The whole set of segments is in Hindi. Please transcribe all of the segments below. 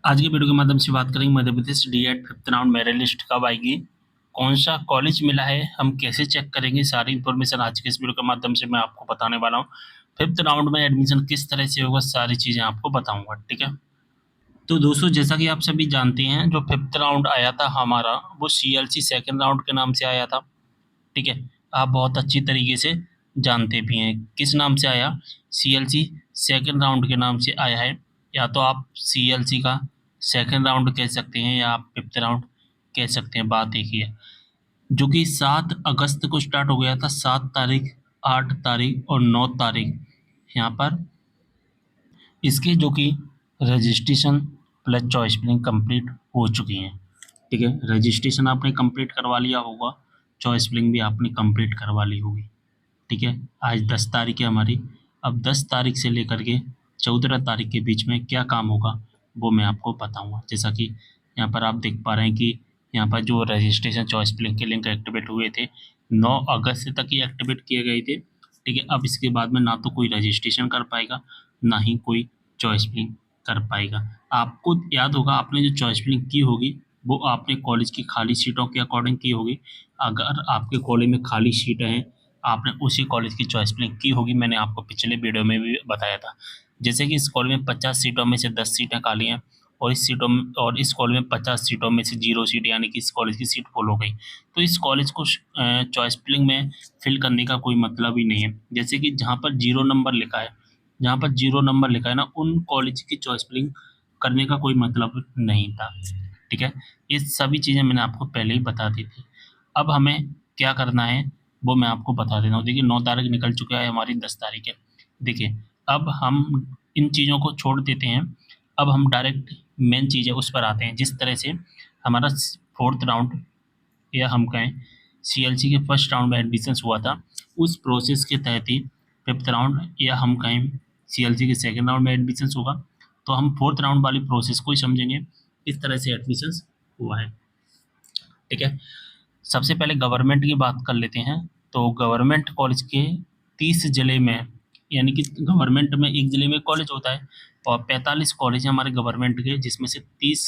आज की वीडियो के माध्यम से बात करेंगे Madhya Pradesh DEd fifth round merit list कब आएगी, कौन सा कॉलेज मिला है, हम कैसे चेक करेंगे, सारी इन्फॉर्मेशन आज के इस वीडियो के माध्यम से मैं आपको बताने वाला हूँ। फिफ्थ राउंड में एडमिशन किस तरह से होगा, सारी चीज़ें आपको बताऊंगा। ठीक है, तो दोस्तों जैसा कि आप सभी जानते हैं, जो फिफ्थ राउंड आया था हमारा वो सीएलसी सेकेंड राउंड के नाम से आया था। ठीक है, आप बहुत अच्छी तरीके से जानते भी हैं किस नाम से आया। सीएलसी सेकेंड राउंड के नाम से आया है, या तो आप सीएलसी का सेकेंड राउंड कह सकते हैं या आप फिफ्थ राउंड कह सकते हैं। बात एक ही है, जो कि 7 अगस्त को स्टार्ट हो गया था। 7 तारीख, 8 तारीख और 9 तारीख यहाँ पर इसके जो कि registration plus choice filling complete हो चुकी हैं। ठीक है, रजिस्ट्रेशन आपने कंप्लीट करवा लिया होगा, चॉइस फिलिंग भी आपने कंप्लीट करवा ली होगी। ठीक है, आज 10 तारीख है हमारी। अब 10 तारीख से लेकर के 14 तारीख के बीच में क्या काम होगा वो मैं आपको बताऊंगा। जैसा कि यहाँ पर आप देख पा रहे हैं कि यहाँ पर जो रजिस्ट्रेशन चॉइस फिलिंग के लिंक एक्टिवेट हुए थे 9 अगस्त तक ही एक्टिवेट किए गए थे। ठीक है, अब इसके बाद में ना तो कोई रजिस्ट्रेशन कर पाएगा, ना ही कोई चॉइस फिलिंग कर पाएगा। आपको याद होगा, आपने जो चॉइस फिलिंग की होगी वो आपने कॉलेज की खाली सीटों के अकॉर्डिंग की होगी। अगर आपके कॉलेज में खाली सीटें हैं, आपने उसी कॉलेज की चॉइस फिलिंग की होगी। मैंने आपको पिछले वीडियो में भी बताया था। जैसे कि इस कॉलेज में 50 सीटों में से 10 सीटें खाली हैं, और इस कॉलेज में 50 सीटों में से 0 सीट, यानी कि इस कॉलेज की सीट फुल हो गई। तो इस कॉलेज को चॉइस फिलिंग में फिल करने का कोई मतलब ही नहीं है। जैसे कि जहाँ पर 0 नंबर लिखा है, जहाँ पर 0 नंबर लिखा है ना, उन कॉलेज की चॉइस फिलिंग करने का कोई मतलब नहीं था। ठीक है, ये सभी चीज़ें मैंने आपको पहले ही बता दी थी। अब हमें क्या करना है वो मैं आपको बता देता हूँ। देखिए 9 तारीख निकल चुका है, हमारी 10 तारीख है। देखिए, अब हम इन चीज़ों को छोड़ देते हैं। अब हम डायरेक्ट मेन चीज़ है उस पर आते हैं। जिस तरह से हमारा फोर्थ राउंड, या हम कहें सीएलसी के फर्स्ट राउंड में एडमिशन्स हुआ था, उस प्रोसेस के तहत ही फिफ्थ राउंड, या हम कहें सीएलसी के सेकेंड राउंड में एडमिशन्स होगा। तो हम फोर्थ राउंड वाली प्रोसेस को ही समझेंगे, इस तरह से एडमिशन्स हुआ है। ठीक है, सबसे पहले गवर्नमेंट की बात कर लेते हैं। तो गवर्नमेंट कॉलेज के 30 जिले में, यानी कि गवर्नमेंट में एक जिले में कॉलेज होता है, और 45 कॉलेज हैं हमारे गवर्नमेंट के, जिसमें से 30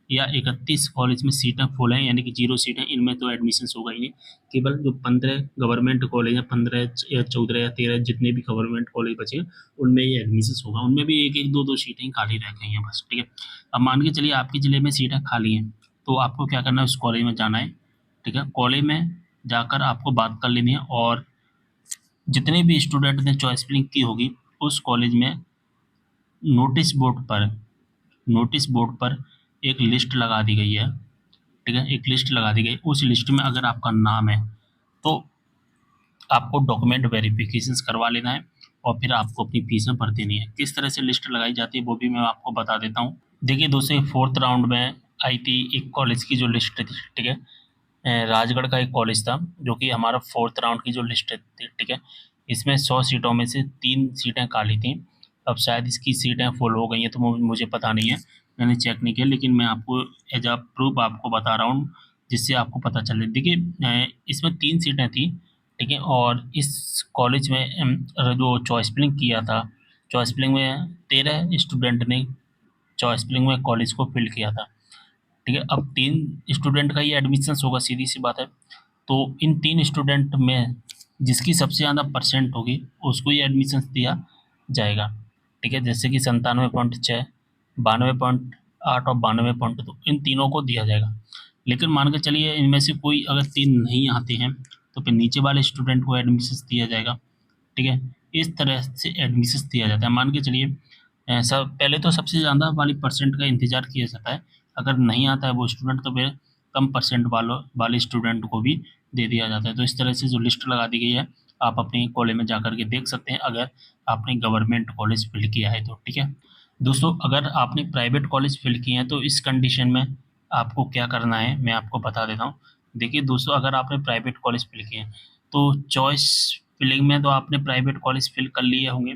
या 31 कॉलेज में सीटें फुल हैं, यानी कि 0 सीटें। इनमें तो एडमिशन्स होगा ही नहीं। केवल जो 15 गवर्नमेंट कॉलेज हैं, 15 या 14 या 13 जितने भी गवर्नमेंट कॉलेज बचे हैं, उनमें ये एडमिशन्स होगा। उनमें भी एक एक दो दो सीटें ही खाली रह गई हैं बस। ठीक है, अब मान के चलिए आपके ज़िले में सीटें खाली हैं, तो आपको क्या करना है, उस कॉलेज में जाना है। ठीक है, कॉलेज में जाकर आपको बात कर लेनी है, और जितने भी स्टूडेंट ने चॉइस फिलिंग की होगी उस कॉलेज में नोटिस बोर्ड पर एक लिस्ट लगा दी गई है। ठीक है, एक लिस्ट लगा दी गई। उस लिस्ट में अगर आपका नाम है तो आपको डॉक्यूमेंट वेरिफिकेशंस करवा लेना है, और फिर आपको अपनी फीसें भर देनी है। किस तरह से लिस्ट लगाई जाती है वो भी मैं आपको बता देता हूँ। देखिए दोस्तों, फोर्थ राउंड में आई थी एक कॉलेज की जो लिस्ट थी। ठीक है, राजगढ़ का एक कॉलेज था, जो कि हमारा फोर्थ राउंड की जो लिस्ट थी। ठीक है, इसमें 100 सीटों में से 3 सीटें खाली थी। अब शायद इसकी सीटें फुल हो गई हैं, तो मुझे पता नहीं है, मैंने चेक नहीं किया, लेकिन मैं आपको एज अ प्रूफ आपको बता रहा हूँ, जिससे आपको पता चले। देखिए इसमें 3 सीटें थी। ठीक है, और इस कॉलेज में जो चॉइस फिलिंग किया था, चॉइस फिलिंग में 13 स्टूडेंट ने चॉइस फिलिंग में कॉलेज को फिल किया था। ठीक है, अब 3 स्टूडेंट का ये एडमिशन्स होगा, सीधी सी बात है। तो इन 3 स्टूडेंट में जिसकी सबसे ज़्यादा परसेंट होगी उसको ये एडमिशन्स दिया जाएगा। ठीक है, जैसे कि 97.6, 92.8 और 92.2, इन तीनों को दिया जाएगा। लेकिन मान के चलिए इनमें से कोई अगर 3 नहीं आते हैं, तो फिर नीचे वाले स्टूडेंट को एडमिशन्स दिया जाएगा। ठीक है, इस तरह से एडमिशन्स दिया जाता है। मान के चलिए सब पहले तो सबसे ज़्यादा वाली परसेंट का इंतज़ार किया जाता है। अगर नहीं आता है वो स्टूडेंट, तो फिर कम परसेंट वाले स्टूडेंट को भी दे दिया जाता है। तो इस तरह से जो लिस्ट लगा दी गई है, आप अपने कॉलेज में जा कर के देख सकते हैं, अगर आपने गवर्नमेंट कॉलेज फिल किया है तो। ठीक है दोस्तों, अगर आपने प्राइवेट कॉलेज फिल किए हैं तो इस कंडीशन में आपको क्या करना है मैं आपको बता देता हूँ। देखिए दोस्तों, अगर आपने प्राइवेट कॉलेज फिल किए हैं तो चॉइस फिलिंग में तो आपने प्राइवेट कॉलेज फिल कर लिए होंगे।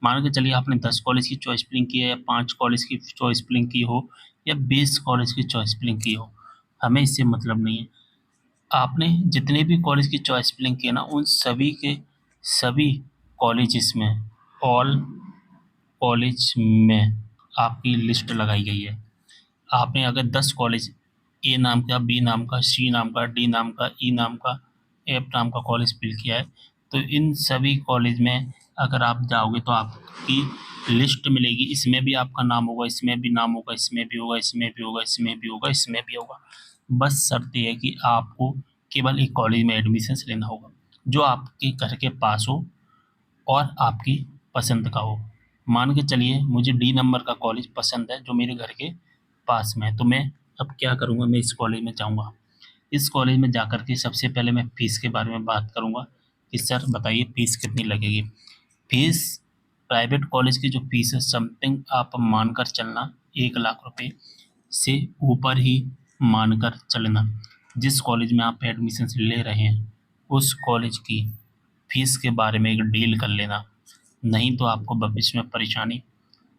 मान के चलिए आपने 10 कॉलेज की चॉइस फिलिंग की है, या 5 कॉलेज की चॉइस फिलिंग की हो, या 20 कॉलेज की चॉइस फिलिंग की हो, हमें इससे मतलब नहीं है। आपने जितने भी कॉलेज की चॉइस फिलिंग की है ना, उन सभी के सभी कॉलेजेस में, ऑल कॉलेज में आपकी लिस्ट लगाई गई है। आपने अगर 10 कॉलेज ए नाम का, बी नाम का, सी नाम का, डी नाम का, ई नाम का, एफ नाम का कॉलेज फिल किया है, तो इन सभी कॉलेज में अगर आप जाओगे तो आपकी लिस्ट मिलेगी। इसमें भी आपका नाम होगा, इसमें भी नाम होगा, इसमें भी होगा, इसमें भी होगा, इसमें भी होगा, इसमें भी होगा। बस शर्त ये है कि आपको केवल एक कॉलेज में एडमिशन लेना होगा जो आपके घर के पास हो और आपकी पसंद का हो। मान के चलिए मुझे डी नंबर का कॉलेज पसंद है जो मेरे घर के पास में है, तो मैं अब क्या करूँगा, मैं इस कॉलेज में जाऊँगा। इस कॉलेज में जाकर के सबसे पहले मैं फ़ीस के बारे में बात करूँगा कि सर बताइए फ़ीस कितनी लगेगी। फ़ीस प्राइवेट कॉलेज की जो फ़ीस है समथिंग आप मानकर चलना 1,00,000 रुपए से ऊपर ही मानकर चलना। जिस कॉलेज में आप एडमिशन ले रहे हैं उस कॉलेज की फ़ीस के बारे में एक डील कर लेना, नहीं तो आपको भविष्य में परेशानी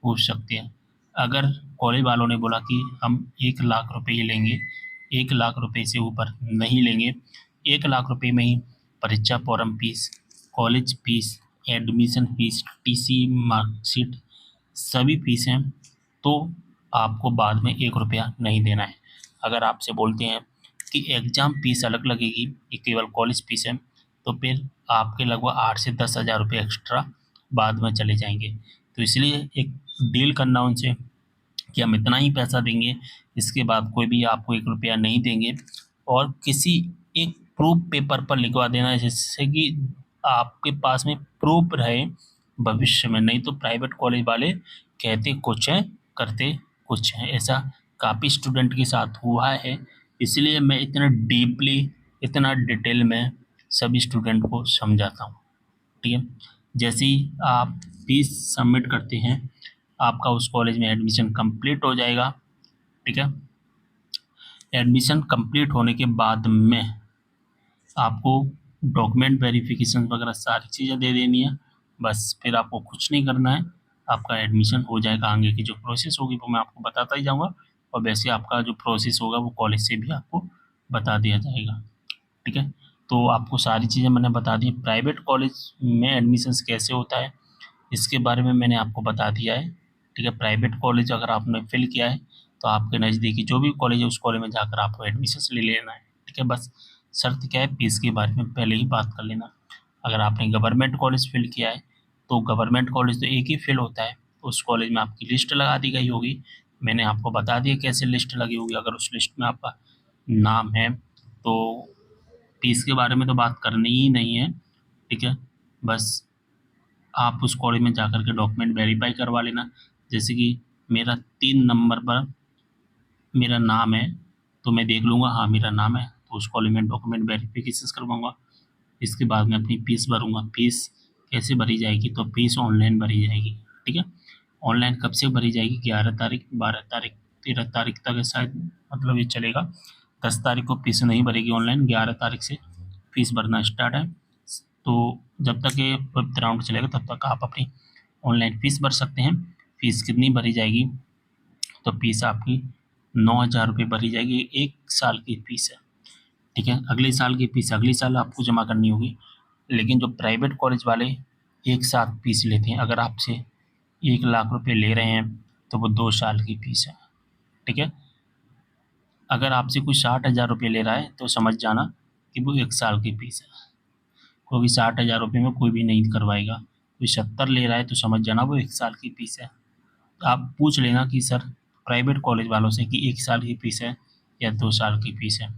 हो सकती है। अगर कॉलेज वालों ने बोला कि हम 1,00,000 रुपए ही लेंगे, 1,00,000 रुपए से ऊपर नहीं लेंगे, 1,00,000 रुपए में ही परीक्षा form fees, college fees, admission fees, TC, marksheet सभी फीस हैं, तो आपको बाद में 1 रुपया नहीं देना है। अगर आपसे बोलते हैं कि एग्ज़ाम फीस अलग लगेगी, ये केवल कॉलेज फीस है, तो फिर आपके लगभग 8 से 10,000 रुपये एक्स्ट्रा बाद में चले जाएँगे। तो इसलिए एक डील करना उनसे कि हम इतना ही पैसा देंगे, इसके बाद कोई भी आपको 1 रुपया नहीं देंगे, और किसी एक प्रूफ पेपर पर लिखवा देना जिससे कि आपके पास में प्रूफ रहे भविष्य में। नहीं तो प्राइवेट कॉलेज वाले कहते कुछ हैं, करते कुछ हैं। ऐसा काफ़ी स्टूडेंट के साथ हुआ है, इसलिए मैं इतना डीपली, इतना डिटेल में सभी स्टूडेंट को समझाता हूँ। ठीक है? जैसे ही आप फीस सबमिट करते हैं, आपका उस कॉलेज में एडमिशन कंप्लीट हो जाएगा। ठीक है? एडमिशन कंप्लीट होने के बाद में आपको डॉक्यूमेंट वेरिफिकेशन वगैरह सारी चीज़ें दे देनी है। बस फिर आपको कुछ नहीं करना है, आपका एडमिशन हो जाएगा। आगे की जो प्रोसेस होगी वो मैं आपको बताता ही जाऊँगा, और वैसे आपका जो प्रोसेस होगा वो कॉलेज से भी आपको बता दिया जाएगा। ठीक है? तो आपको सारी चीज़ें मैंने बता दी। प्राइवेट कॉलेज में एडमिशन्स कैसे होता है इसके बारे में मैंने आपको बता दिया है। ठीक है? प्राइवेट कॉलेज अगर आपने फ़िल किया है तो आपके नज़दीकी जो भी कॉलेज है उस कॉलेज में जाकर आपको एडमिशन्स ले लेना है। ठीक है? बस शर्त क्या है, फ़ीस के बारे में पहले ही बात कर लेना। अगर आपने गवर्नमेंट कॉलेज फ़िल किया है तो गवर्नमेंट कॉलेज तो एक ही फ़िल होता है, उस कॉलेज में आपकी लिस्ट लगा दी गई होगी। मैंने आपको बता दिया कैसे लिस्ट लगी होगी। अगर उस लिस्ट में आपका नाम है तो फ़ीस के बारे में तो बात करनी ही नहीं है। ठीक है? बस आप उस कॉलेज में जाकर के डॉक्यूमेंट वेरीफाई करवा लेना। जैसे कि मेरा 3 नंबर पर मेरा नाम है, तो मैं देख लूँगा हाँ, मेरा नाम है, तो उस कॉलेज में डॉक्यूमेंट वेरिफिकेशंस करवाऊँगा। इसके बाद मैं अपनी फ़ीस भरूँगा। फ़ीस कैसे भरी जाएगी, तो फ़ीस ऑनलाइन भरी जाएगी। ठीक है? ऑनलाइन कब से भरी जाएगी, 11 तारीख, 12 तारीख, 13 तारीख तक है शायद, मतलब ये चलेगा। 10 तारीख को फ़ीस नहीं भरेगी ऑनलाइन, 11 तारीख से फ़ीस भरना स्टार्ट है। तो जब तक ये 5th राउंड चलेगा तब तक आप अपनी ऑनलाइन फ़ीस भर सकते हैं। फ़ीस कितनी भरी जाएगी, तो फ़ीस आपकी 9,000 रुपये भरी जाएगी, 1 साल की फ़ीस है। ठीक है? अगले साल की फ़ीस अगले साल आपको जमा करनी होगी। लेकिन जो प्राइवेट कॉलेज वाले एक साथ फ़ीस लेते हैं, अगर आपसे 1,00,000 रुपये ले रहे हैं तो वो 2 साल की फ़ीस है। ठीक है? अगर आपसे कोई 60,000 रुपये ले रहा है तो समझ जाना कि वो 1 साल की फ़ीस है, क्योंकि 60,000 रुपये में कोई भी नहीं करवाएगा। कोई 70 ले रहा है तो समझ जाना वो 1 साल की फ़ीस है। आप पूछ लेना कि सर प्राइवेट कॉलेज वालों से कि 1 साल की फ़ीस है या 2 साल की फ़ीस है।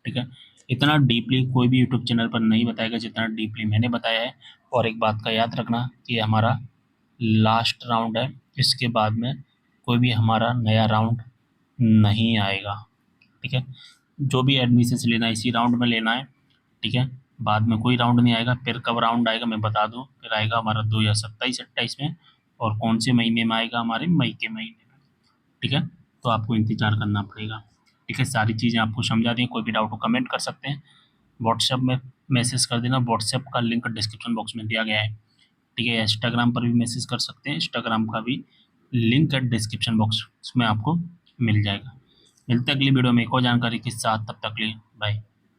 ठीक है? इतना डीपली कोई भी यूट्यूब चैनल पर नहीं बताएगा जितना डीपली मैंने बताया है। और एक बात का याद रखना कि हमारा लास्ट राउंड है, इसके बाद में कोई भी हमारा नया राउंड नहीं आएगा। ठीक है? जो भी एडमिशन्स लेना है इसी राउंड में लेना है। ठीक है? बाद में कोई राउंड नहीं आएगा। फिर कब राउंड आएगा मैं बता दूँ, फिर आएगा हमारा 2027-28 में, और कौन से महीने में आएगा, हमारे मई के महीने में। ठीक है? तो आपको इंतज़ार करना पड़ेगा। ठीक है? सारी चीज़ें आपको समझा दी। कोई भी डाउट हो कमेंट कर सकते हैं, व्हाट्सएप में मैसेज कर देना। व्हाट्सएप का लिंक डिस्क्रिप्शन बॉक्स में दिया गया है। ठीक है? इंस्टाग्राम पर भी मैसेज कर सकते हैं, इंस्टाग्राम का भी लिंक है डिस्क्रिप्शन बॉक्स में आपको मिल जाएगा। मिलते हैं अगली वीडियो में एक और जानकारी के साथ, तब तक के लिए बाय।